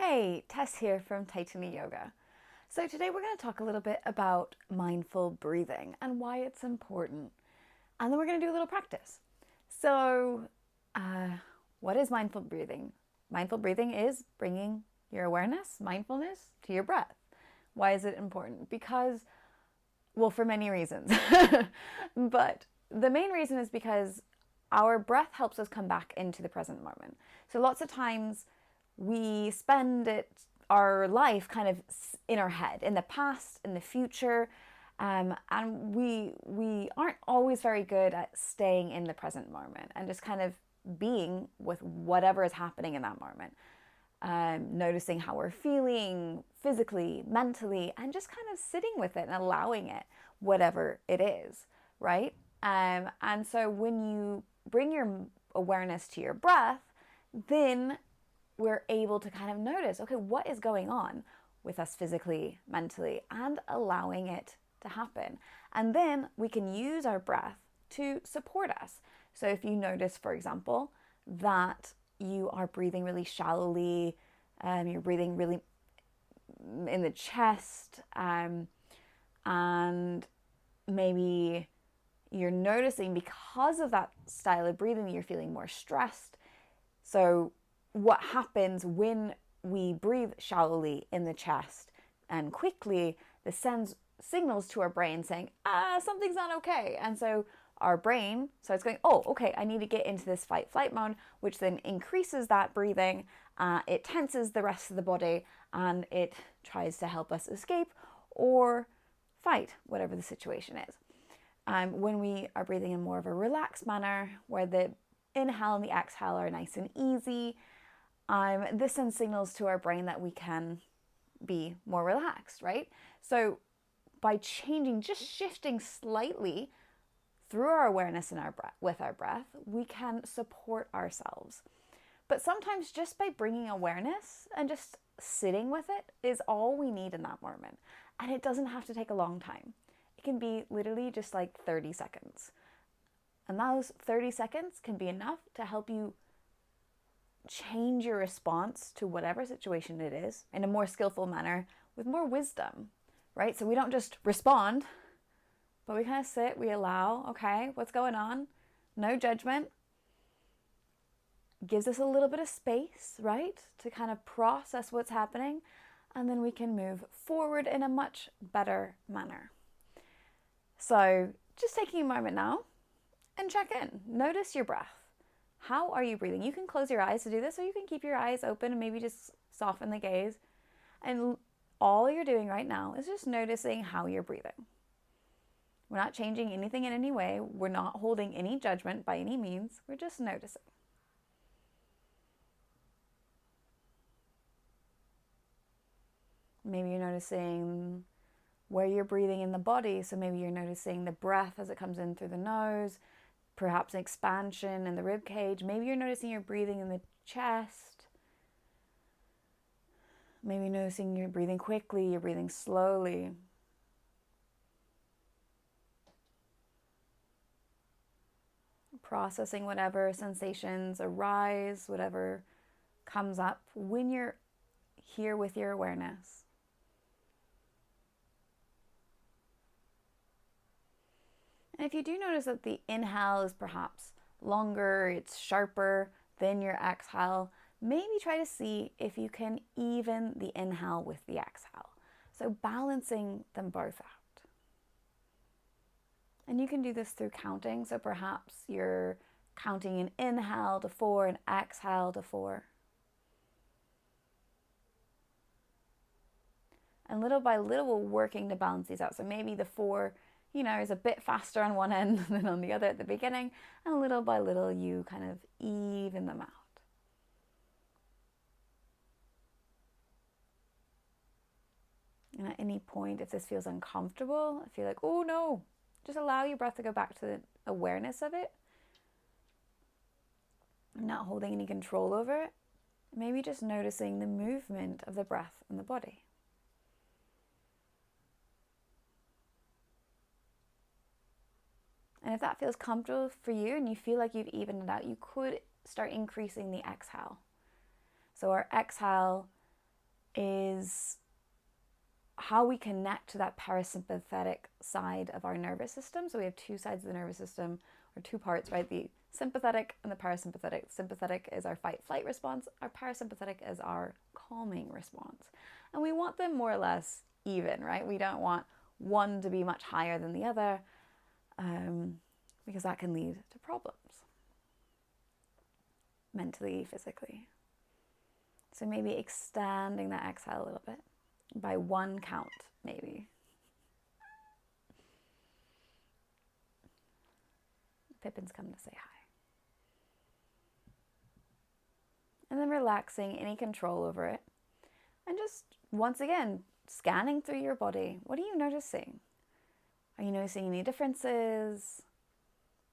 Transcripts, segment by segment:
Hey, Tess here from Titany Yoga. So today we're going to talk a little bit about mindful breathing and why it's important. And then we're going to do a little practice. So what is mindful breathing? Mindful breathing is bringing your awareness, mindfulness to your breath. Why is it important? Because, well, for many reasons. But the main reason is because our breath helps us come back into the present moment. So lots of times we spend our life kind of in our head, in the past, in the future, and we aren't always very good at staying in the present moment and just kind of being with whatever is happening in that moment. Noticing how we're feeling physically, mentally, and just kind of sitting with it and allowing it, whatever it is, right? And so when you bring your awareness to your breath, then we're able to kind of notice, okay, what is going on with us physically, mentally, and allowing it to happen. And then we can use our breath to support us. So if you notice, for example, that you are breathing really shallowly, you're breathing really in the chest, and maybe you're noticing because of that style of breathing, you're feeling more stressed. So what happens when we breathe shallowly in the chest and quickly, this sends signals to our brain saying, something's not okay. And so our brain starts going, oh, okay, I need to get into this fight flight mode, which then increases that breathing. It tenses the rest of the body and it tries to help us escape or fight, whatever the situation is. When we are breathing in more of a relaxed manner, where the inhale and the exhale are nice and easy, this sends signals to our brain that we can be more relaxed, right? So by changing, just shifting slightly through our awareness and our breath, with our breath, we can support ourselves. But sometimes just by bringing awareness and just sitting with it is all we need in that moment. And it doesn't have to take a long time. It can be literally just like 30 seconds. And those 30 seconds can be enough to help you change your response to whatever situation it is in a more skillful manner with more wisdom, right? So we don't just respond, but we kind of sit, we allow, okay, what's going on? No judgment. Gives us a little bit of space, right? To kind of process what's happening. And then we can move forward in a much better manner. So just taking a moment now and check in. Notice your breath. How are you breathing? You can close your eyes to do this, or you can keep your eyes open and maybe just soften the gaze. And all you're doing right now is just noticing how you're breathing. We're not changing anything in any way. We're not holding any judgment by any means. We're just noticing. Maybe you're noticing where you're breathing in the body. So maybe you're noticing the breath as it comes in through the nose, perhaps an expansion in the rib cage. Maybe you're noticing you're breathing in the chest. Maybe you're noticing you're breathing quickly, you're breathing slowly. Processing whatever sensations arise, whatever comes up when you're here with your awareness. And if you do notice that the inhale is perhaps longer, it's sharper than your exhale, maybe try to see if you can even the inhale with the exhale. So balancing them both out. And you can do this through counting. So perhaps you're counting an inhale to 4 and exhale to 4. And little by little, we're working to balance these out. So maybe the 4 is a bit faster on one end than on the other at the beginning, and little by little you kind of even them out. And at any point, if this feels uncomfortable, if you're like, oh no, just allow your breath to go back to the awareness of it, not holding any control over it, maybe just noticing the movement of the breath in the body. And if that feels comfortable for you and you feel like you've evened it out, you could start increasing the exhale. So our exhale is how we connect to that parasympathetic side of our nervous system. So we have two sides of the nervous system, or two parts, right? The sympathetic and the parasympathetic. Sympathetic is our fight-flight response. Our parasympathetic is our calming response. And we want them more or less even, right? We don't want one to be much higher than the other, because that can lead to problems, mentally, physically. So maybe extending that exhale a little bit by one count, maybe. Pippin's come to say hi. And then relaxing any control over it. And just, once again, scanning through your body. What are you noticing? Are you noticing any differences?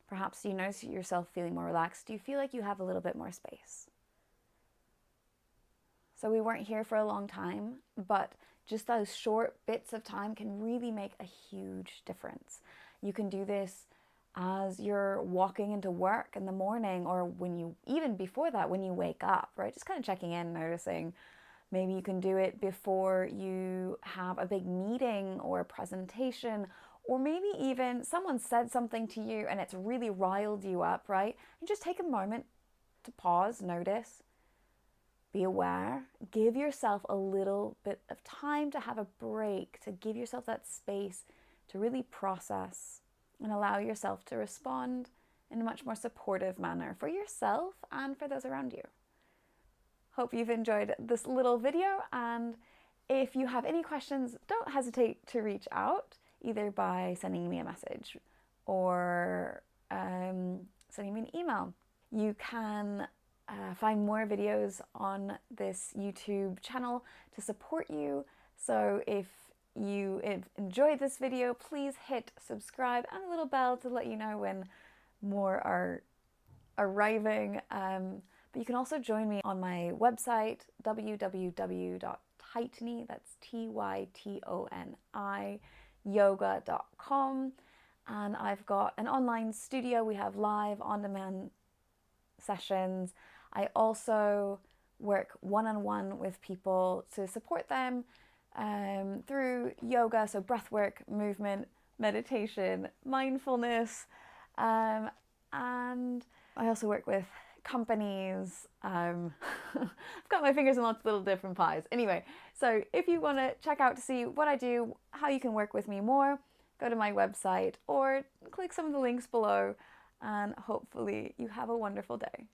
Perhaps you notice yourself feeling more relaxed. Do you feel like you have a little bit more space? So we weren't here for a long time, but just those short bits of time can really make a huge difference. You can do this as you're walking into work in the morning, or when you, even before that, when you wake up, right? Just kind of checking in, noticing. Maybe you can do it before you have a big meeting or a presentation, or maybe even someone said something to you and it's really riled you up, right? And just take a moment to pause, notice, be aware, give yourself a little bit of time to have a break, to give yourself that space to really process and allow yourself to respond in a much more supportive manner for yourself and for those around you. Hope you've enjoyed this little video, and if you have any questions, don't hesitate to reach out, either by sending me a message or sending me an email. You can find more videos on this YouTube channel to support you. So if you enjoyed this video, please hit subscribe and a little bell to let you know when more are arriving. But you can also join me on my website, www.tytony, that's Tytoni, yoga.com. And I've got an online studio. We have live on-demand sessions. I also work one-on-one with people to support them through yoga, so breath work, movement, meditation, mindfulness, and I also work with companies. I've got my fingers in lots of little different pies. Anyway, so if you want to check out to see what I do, how you can work with me more, go to my website or click some of the links below, and hopefully you have a wonderful day.